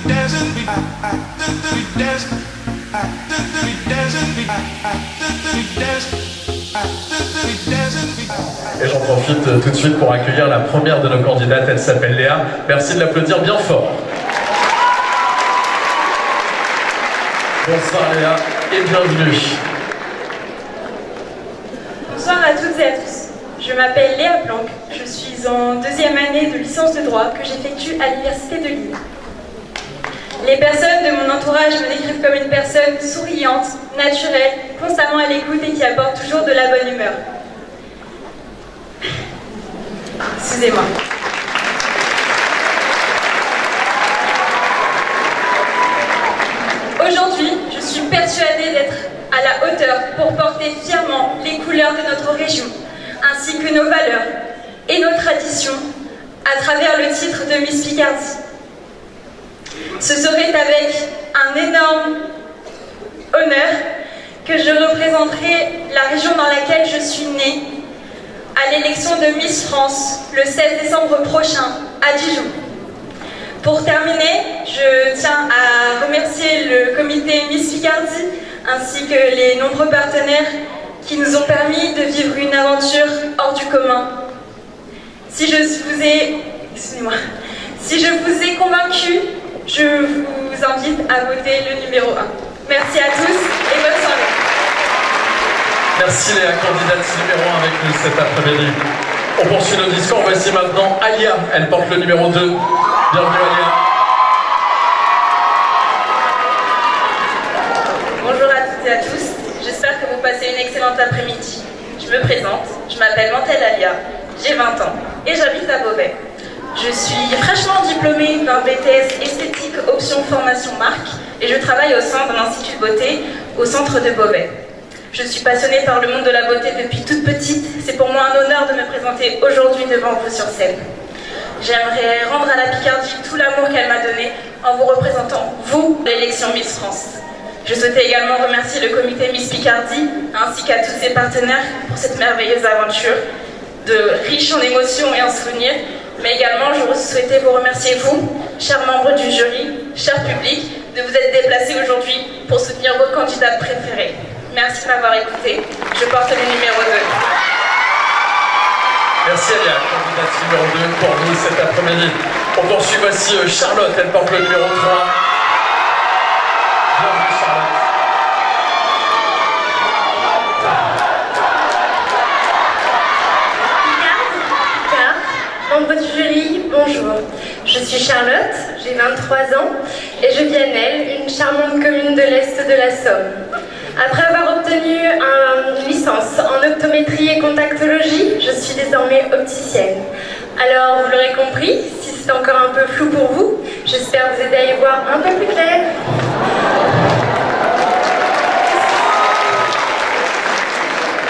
Et j'en profite tout de suite pour accueillir la première de nos candidates, elle s'appelle Léa. Merci de l'applaudir bien fort. Bonsoir Léa et bienvenue. Bonsoir à toutes et à tous. Je m'appelle Léa Blanc, je suis en deuxième année de licence de droit que j'effectue à l'université de Lille. Les personnes de mon entourage me décrivent comme une personne souriante, naturelle, constamment à l'écoute et qui apporte toujours de la bonne humeur. Excusez-moi. Aujourd'hui, je suis persuadée d'être à la hauteur pour porter fièrement les couleurs de notre région, ainsi que nos valeurs et nos traditions à travers le titre de Miss Picardie. Ce serait avec un énorme honneur que je représenterai la région dans laquelle je suis née à l'élection de Miss France le 16 décembre prochain à Dijon. Pour terminer, je tiens à remercier le comité Miss Picardie ainsi que les nombreux partenaires qui nous ont permis de vivre une aventure hors du commun. Si je vous ai convaincu, je vous invite à voter le numéro 1. Merci à tous et bonne soirée. Merci Léa, candidate numéro 1 avec nous cet après-midi. On poursuit nos discours, voici maintenant Alia, elle porte le numéro 2. Bienvenue Alia. Bonjour à toutes et à tous, j'espère que vous passez une excellente après-midi. Je me présente, je m'appelle Mantel Alia, j'ai 20 ans et j'habite à Beauvais. Je suis fraîchement diplômée d'un BTS esthétique option formation marque et je travaille au sein d'un institut de beauté au centre de Beauvais. Je suis passionnée par le monde de la beauté depuis toute petite, c'est pour moi un honneur de me présenter aujourd'hui devant vous sur scène. J'aimerais rendre à la Picardie tout l'amour qu'elle m'a donné en vous représentant, vous, l'élection Miss France. Je souhaitais également remercier le comité Miss Picardie ainsi qu'à tous ses partenaires pour cette merveilleuse aventure, riche en émotions et en souvenirs, mais également je souhaitais vous remercier vous, chers membres du jury, cher public, de vous être déplacés aujourd'hui pour soutenir vos candidats préférés. Merci de m'avoir écouté, je porte le numéro 2. Merci Alia, candidate numéro 2 pour nous cet après-midi. On poursuit, voici Charlotte, elle porte le numéro 3. Bienvenue Charlotte. Membre du jury, bonjour. Je suis Charlotte, j'ai 23 ans et je viens d'Elle, une charmante commune de l'Est de la Somme. Après avoir obtenu une licence en optométrie et contactologie, je suis désormais opticienne. Alors, vous l'aurez compris, si c'est encore un peu flou pour vous, j'espère vous aider à y voir un peu plus clair.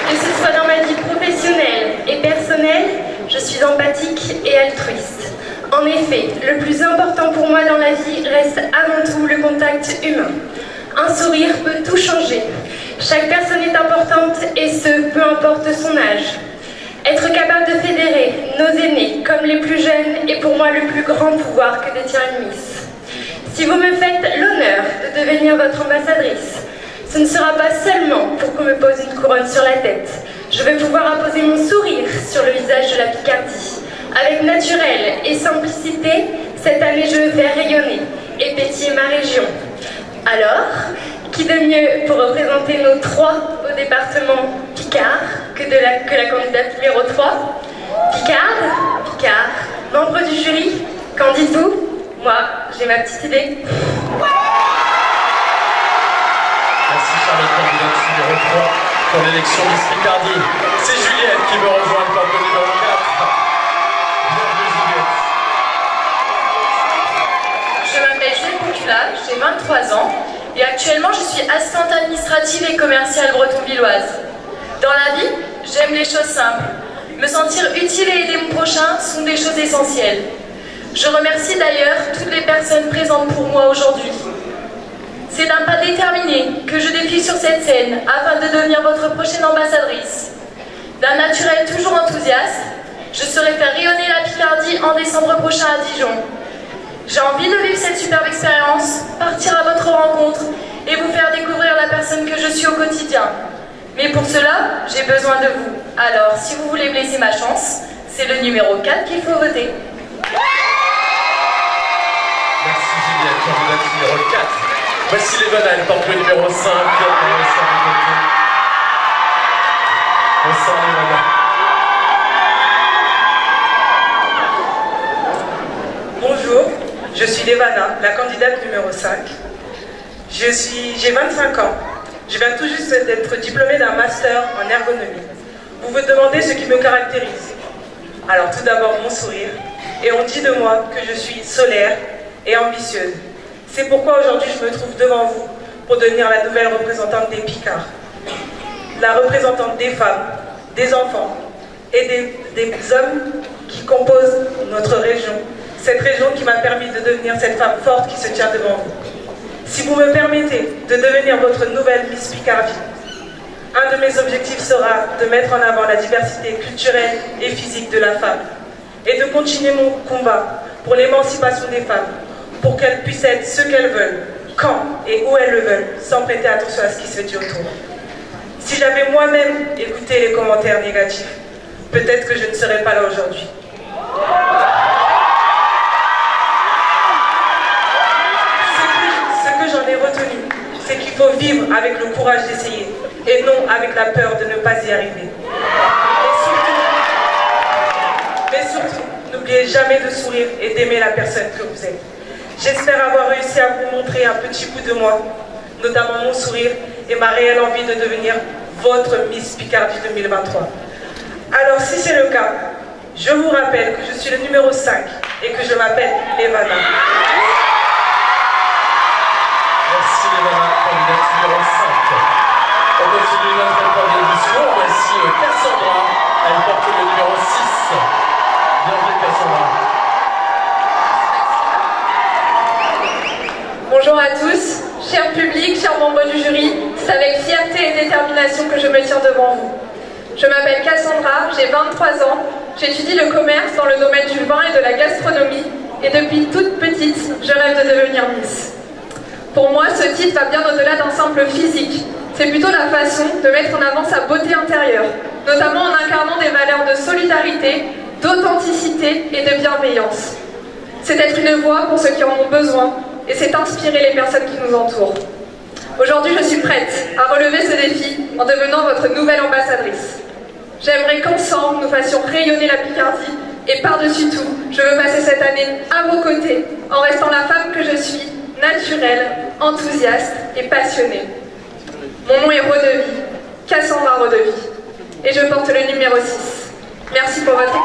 Que ce soit dans ma vie professionnelle et personnelle, je suis empathique et altruiste. En effet, le plus important pour moi dans la vie reste avant tout le contact humain. Un sourire peut tout changer. Chaque personne est importante et ce, peu importe son âge. Être capable de fédérer nos aînés comme les plus jeunes est pour moi le plus grand pouvoir que détient une Miss. Si vous me faites l'honneur de devenir votre ambassadrice, ce ne sera pas seulement pour qu'on me pose une couronne sur la tête. Je vais pouvoir apposer mon sourire sur le visage de la Picardie. Avec naturel et simplicité, cette année je veux faire rayonner et pétiller ma région. Alors, qui de mieux pour représenter nos 3 au département Picard que la candidate numéro 3 Picard, membre du jury, qu'en dites-vous? Moi, j'ai ma petite idée. Merci Charlotte, candidate numéro 3 pour l'élection Miss Picardie. C'est Juliette qui me rejoint, le porte numéro 4. Bienvenue Juliette. Je m'appelle Juliette Concula, j'ai 23 ans et actuellement je suis assistante administrative et commerciale breton-villoise. Dans la vie, j'aime les choses simples. Me sentir utile et aider mon prochain sont des choses essentielles. Je remercie d'ailleurs toutes les personnes présentes pour moi aujourd'hui. C'est d'un pas déterminé que je défile sur cette scène afin de devenir votre prochaine ambassadrice. D'un naturel toujours enthousiaste, je saurai faire rayonner la Picardie en décembre prochain à Dijon. J'ai envie de vivre cette superbe expérience, partir à votre rencontre et vous faire découvrir la personne que je suis au quotidien. Mais pour cela, j'ai besoin de vous. Alors, si vous voulez blesser ma chance, c'est le numéro 4 qu'il faut voter. Merci Juliette, candidate numéro 4. Voici Levana, elle porte le numéro 5. Bonsoir Levana. Bonjour, je suis Levana, la candidate numéro 5. J'ai 25 ans. Je viens tout juste d'être diplômée d'un master en ergonomie. Vous vous demandez ce qui me caractérise. Alors tout d'abord mon sourire. Et on dit de moi que je suis solaire et ambitieuse. C'est pourquoi aujourd'hui je me trouve devant vous pour devenir la nouvelle représentante des Picards. La représentante des femmes, des enfants et des hommes qui composent notre région. Cette région qui m'a permis de devenir cette femme forte qui se tient devant vous. Si vous me permettez de devenir votre nouvelle Miss Picardie, un de mes objectifs sera de mettre en avant la diversité culturelle et physique de la femme et de continuer mon combat pour l'émancipation des femmes, pour qu'elles puissent être ce qu'elles veulent, quand et où elles le veulent, sans prêter attention à ce qui se dit autour. Si j'avais moi-même écouté les commentaires négatifs, peut-être que je ne serais pas là aujourd'hui. Ce que j'en ai retenu, c'est qu'il faut vivre avec le courage d'essayer et non avec la peur de ne pas y arriver. Mais surtout, n'oubliez jamais de sourire et d'aimer la personne que vous êtes. J'espère avoir réussi à vous montrer un petit bout de moi, notamment mon sourire et ma réelle envie de devenir votre Miss Picardie 2023. Alors si c'est le cas, je vous rappelle que je suis le numéro 5 et que je m'appelle Levana. Merci Levana, candidate numéro 5. On continue notre première édition. Voici Cassandra, elle porte le numéro 6. Bienvenue Cassandra. Bonjour à tous, chers publics, chers membres du jury, c'est avec fierté et détermination que je me tiens devant vous. Je m'appelle Cassandra, j'ai 23 ans, j'étudie le commerce dans le domaine du vin et de la gastronomie et depuis toute petite, je rêve de devenir Miss. Pour moi, ce titre va bien au-delà d'un simple physique. C'est plutôt la façon de mettre en avant sa beauté intérieure, notamment en incarnant des valeurs de solidarité, d'authenticité et de bienveillance. C'est être une voix pour ceux qui en ont besoin et c'est inspirer les personnes qui nous entourent. Aujourd'hui, je suis prête à relever ce défi en devenant votre nouvelle ambassadrice. J'aimerais qu'ensemble, nous fassions rayonner la Picardie et par-dessus tout, je veux passer cette année à vos côtés en restant la femme que je suis, naturelle, enthousiaste et passionnée. Mon nom est Rodevie, Cassandra Rodevie, et je porte le numéro 6. Merci pour votre écoute.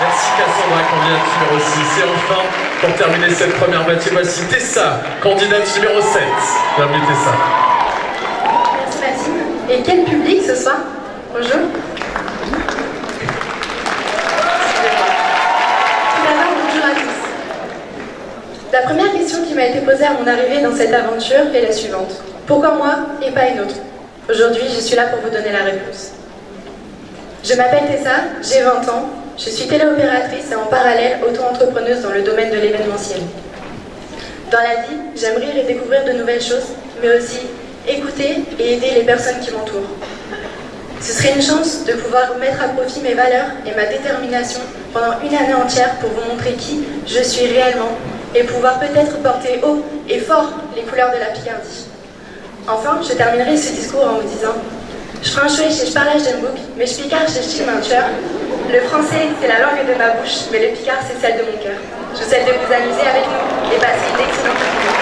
Merci Cassandra, candidate numéro 6. Et enfin, pour terminer cette première partie, voici Tessa, candidate numéro 7. Bienvenue Tessa. Merci Mathilde. Et quel public ce soir? Bonjour. Tout d'abord, bonjour à tous. La première question qui m'a été posée à mon arrivée dans cette aventure est la suivante. Pourquoi moi et pas une autre? Aujourd'hui, je suis là pour vous donner la réponse. Je m'appelle Tessa, j'ai 20 ans, je suis téléopératrice et en parallèle auto-entrepreneuse dans le domaine de l'événementiel. Dans la vie, j'aime rire et découvrir de nouvelles choses, mais aussi écouter et aider les personnes qui m'entourent. Ce serait une chance de pouvoir mettre à profit mes valeurs et ma détermination pendant une année entière pour vous montrer qui je suis réellement et pouvoir peut-être porter haut et fort les couleurs de la Picardie. Enfin, je terminerai ce discours en vous disant: je franchouis chez je parlais d'Embouk, mais je picard chez Chilmancheur. Le français, c'est la langue de ma bouche, mais le picard, c'est celle de mon cœur. Je vous souhaite de vous amuser avec nous et passer une excellente journée.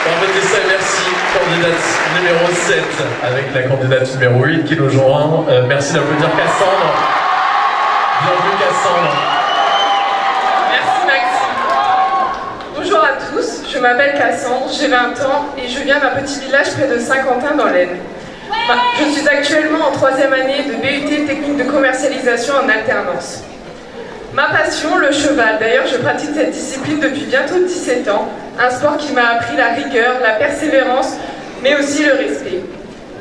Bravo Tessa, merci. Candidate numéro 7 avec la candidate numéro 8 qui nous joint. Merci d'applaudir Cassandre. Bienvenue Cassandre. Merci Maxime. Bonjour à tous, je m'appelle Cassandre, j'ai 20 ans et je viens d'un petit village près de Saint-Quentin dans l'Aisne. Je suis actuellement en 3e année de BUT technique de commercialisation en alternance. Ma passion, le cheval. D'ailleurs, je pratique cette discipline depuis bientôt 17 ans. Un sport qui m'a appris la rigueur, la persévérance, mais aussi le respect.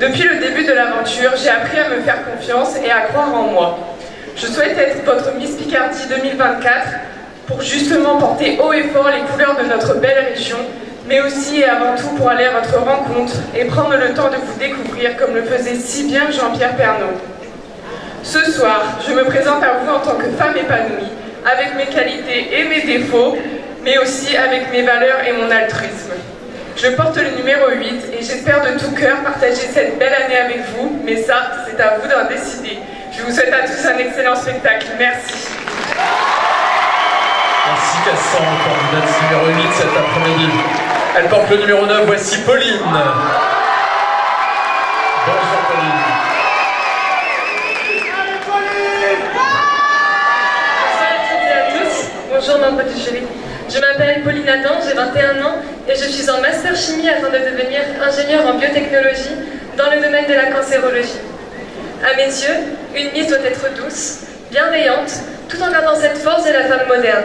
Depuis le début de l'aventure, j'ai appris à me faire confiance et à croire en moi. Je souhaite être votre Miss Picardie 2024 pour justement porter haut et fort les couleurs de notre belle région, mais aussi et avant tout pour aller à votre rencontre et prendre le temps de vous découvrir comme le faisait si bien Jean-Pierre Pernaut. Ce soir, je me présente à vous en tant que femme épanouie, avec mes qualités et mes défauts, mais aussi avec mes valeurs et mon altruisme. Je porte le numéro 8 et j'espère de tout cœur partager cette belle année avec vous, mais ça, c'est à vous d'en décider. Je vous souhaite à tous un excellent spectacle. Merci. Merci Cassandre, candidate numéro 8 cet après-midi. Elle porte le numéro 9, voici Pauline. Bonjour Pauline. Bonsoir à toutes et à tous. Bonjour ma petite chérie. Je m'appelle Pauline Adam, j'ai 21 ans et je suis en master chimie afin de devenir ingénieure en biotechnologie dans le domaine de la cancérologie. À mes yeux, une Miss doit être douce, bienveillante, tout en gardant cette force de la femme moderne.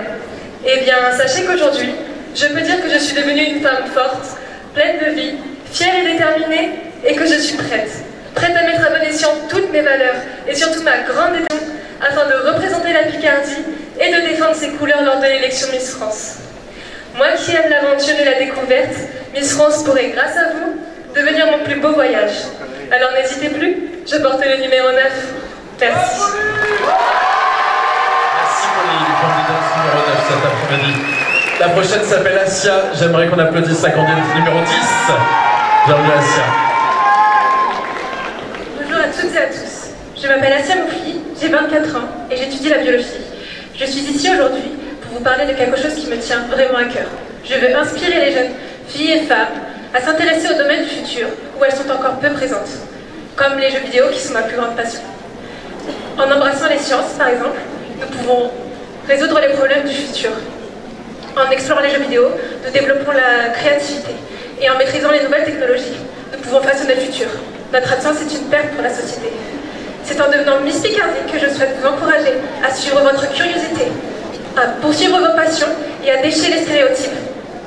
Eh bien, sachez qu'aujourd'hui, je peux dire que je suis devenue une femme forte, pleine de vie, fière et déterminée, et que je suis prête à mettre à bon escient toutes mes valeurs et surtout ma grande détermination afin de représenter la Picardie et de défendre ses couleurs lors de l'élection Miss France. Moi qui aime l'aventure et la découverte, Miss France pourrait, grâce à vous, devenir mon plus beau voyage. Alors n'hésitez plus, je porte le numéro 9. Merci. Merci Pauline, candidate numéro 9 cet après-midi. La prochaine s'appelle Asia. J'aimerais qu'on applaudisse la candidate numéro 10. Bienvenue Asia. Bonjour à toutes et à tous. Je m'appelle Asia Moufli, j'ai 24 ans et j'étudie la biologie. Je suis ici aujourd'hui pour vous parler de quelque chose qui me tient vraiment à cœur. Je veux inspirer les jeunes filles et femmes à s'intéresser au domaine du futur où elles sont encore peu présentes, comme les jeux vidéo qui sont ma plus grande passion. En embrassant les sciences, par exemple, nous pouvons résoudre les problèmes du futur. En explorant les jeux vidéo, nous développons la créativité. Et en maîtrisant les nouvelles technologies, nous pouvons façonner le futur. Notre absence est une perte pour la société. C'est en devenant Miss Picardie que je souhaite vous encourager à suivre votre curiosité, à poursuivre vos passions et à déchirer les stéréotypes.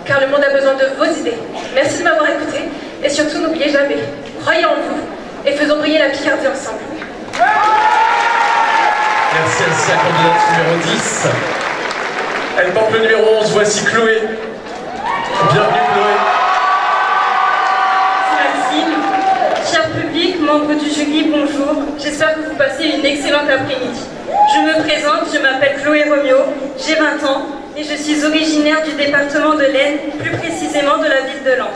Car le monde a besoin de vos idées. Merci de m'avoir écouté et surtout n'oubliez jamais, croyez en vous et faisons briller la Picardie ensemble. Merci Asia, candidate numéro 10. Elle porte le numéro 11, voici Chloé. Bienvenue Chloé. Maxime, cher public, membre du jury, bonjour. J'espère que vous passez une excellente après-midi. Je me présente, je m'appelle Chloé Romeo, j'ai 20 ans et je suis originaire du département de l'Aisne, plus précisément de la ville de Laon.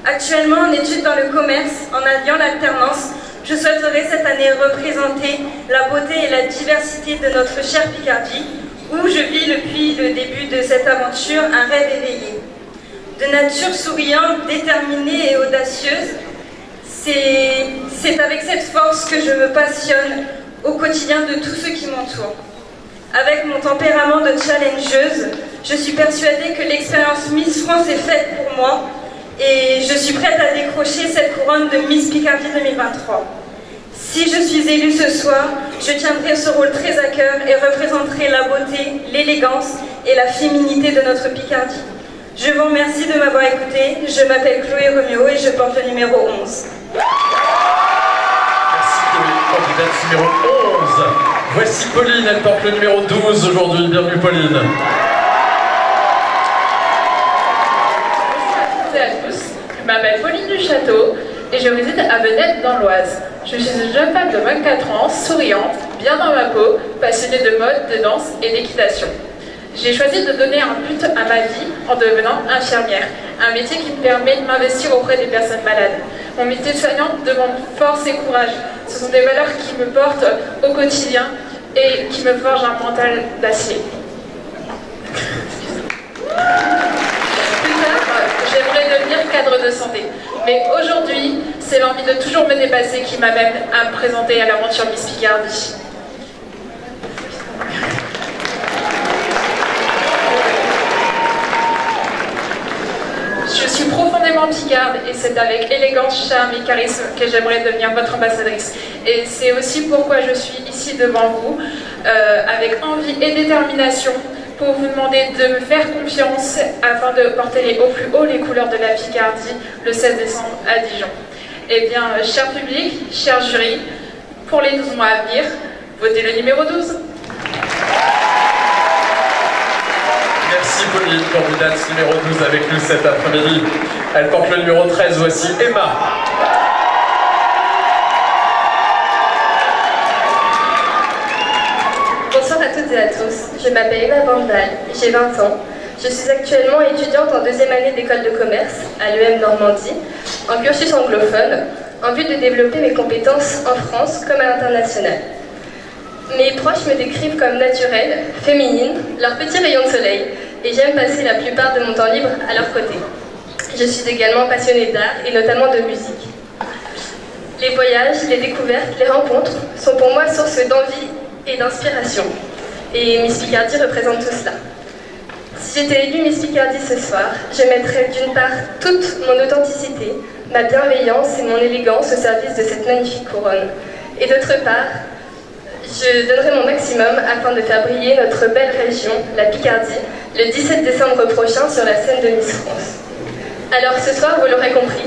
Actuellement en études dans le commerce, en alliant l'alternance, je souhaiterais cette année représenter la beauté et la diversité de notre chère Picardie, où je vis depuis le début de cette aventure un rêve éveillé. De nature souriante, déterminée et audacieuse, c'est avec cette force que je me passionne au quotidien de tous ceux qui m'entourent. Avec mon tempérament de challengeuse, je suis persuadée que l'expérience Miss France est faite pour moi et je suis prête à décrocher cette couronne de Miss Picardie 2023. Si je suis élue ce soir, je tiendrai ce rôle très à cœur et représenterai la beauté, l'élégance et la féminité de notre Picardie. Je vous remercie de m'avoir écouté. Je m'appelle Chloé Romeo et je porte le numéro 11. Merci Chloé, candidate numéro 11. Voici Pauline, elle porte le numéro 12 aujourd'hui. Bienvenue Pauline. Bonjour à toutes et à tous. Je m'appelle Pauline Duchâteau et je réside à Venette dans l'Oise. Je suis une jeune femme de 24 ans, souriante, bien dans ma peau, passionnée de mode, de danse et d'équitation. J'ai choisi de donner un but à ma vie en devenant infirmière, un métier qui me permet de m'investir auprès des personnes malades. Mon métier de soignante demande force et courage. Ce sont des valeurs qui me portent au quotidien et qui me forgent un mental d'acier. Plus tard, j'aimerais devenir cadre de santé. Mais aujourd'hui, c'est l'envie de toujours me dépasser qui m'amène à me présenter à l'aventure Miss Picardie. Je suis profondément picarde et c'est avec élégance, charme et charisme que j'aimerais devenir votre ambassadrice. Et c'est aussi pourquoi je suis ici devant vous, avec envie et détermination, pour vous demander de me faire confiance afin de porter au plus haut les couleurs de la Picardie le 16 décembre à Dijon. Eh bien, cher public, cher jury, pour les 12 mois à venir, Votez le numéro 12. Merci Pauline, candidate numéro 12 avec nous cet après-midi. Elle porte le numéro 13, voici Emma. Bonsoir à toutes et à tous, je m'appelle Emma Vandal, j'ai 20 ans. Je suis actuellement étudiante en deuxième année d'école de commerce à l'EM Normandie, en cursus anglophone, en vue de développer mes compétences en France comme à l'international. Mes proches me décrivent comme naturelle, féminine, leur petit rayon de soleil, et j'aime passer la plupart de mon temps libre à leur côté. Je suis également passionnée d'art et notamment de musique. Les voyages, les découvertes, les rencontres sont pour moi source d'envie et d'inspiration. Et Miss Picardie représente tout cela. Si j'étais élue Miss Picardie ce soir, je mettrais d'une part toute mon authenticité, ma bienveillance et mon élégance au service de cette magnifique couronne. Et d'autre part, je donnerai mon maximum afin de faire briller notre belle région, la Picardie, le 17 décembre prochain sur la scène de Miss France. Alors ce soir, vous l'aurez compris,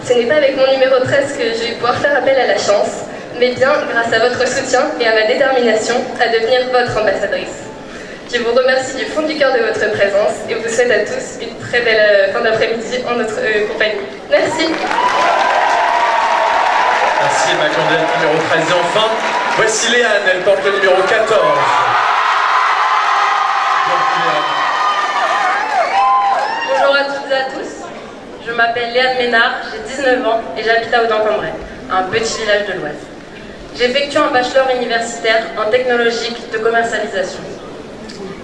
ce n'est pas avec mon numéro 13 que je vais pouvoir faire appel à la chance, mais bien grâce à votre soutien et à ma détermination à devenir votre ambassadrice. Je vous remercie du fond du cœur de votre présence et vous souhaite à tous une très belle fin d'après-midi en notre compagnie. Merci. Merci ma candidate numéro 13. Et enfin, voici Léane, elle porte le numéro 14. Bonjour à toutes et à tous. Je m'appelle Léane Ménard, j'ai 19 ans et j'habite à Audin-Cambrai, un petit village de l'Oise. J'effectue un bachelor universitaire en technologique de commercialisation.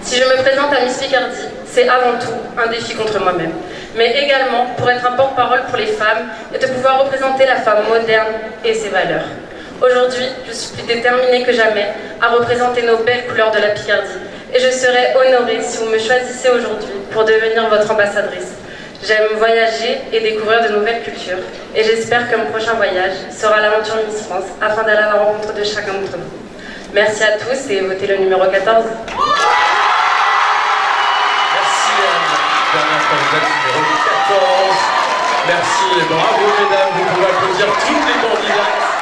Si je me présente à Miss Picardie, c'est avant tout un défi contre moi-même, mais également pour être un porte-parole pour les femmes et de pouvoir représenter la femme moderne et ses valeurs. Aujourd'hui, je suis plus déterminée que jamais à représenter nos belles couleurs de la Picardie et je serai honorée si vous me choisissez aujourd'hui pour devenir votre ambassadrice. J'aime voyager et découvrir de nouvelles cultures et j'espère que mon prochain voyage sera l'aventure Miss France afin d'aller à la rencontre de chacun d'entre nous. Merci à tous et votez le numéro 14. Merci dernière candidate numéro 14. Merci et bravo mesdames, vous pouvez applaudir toutes les candidates.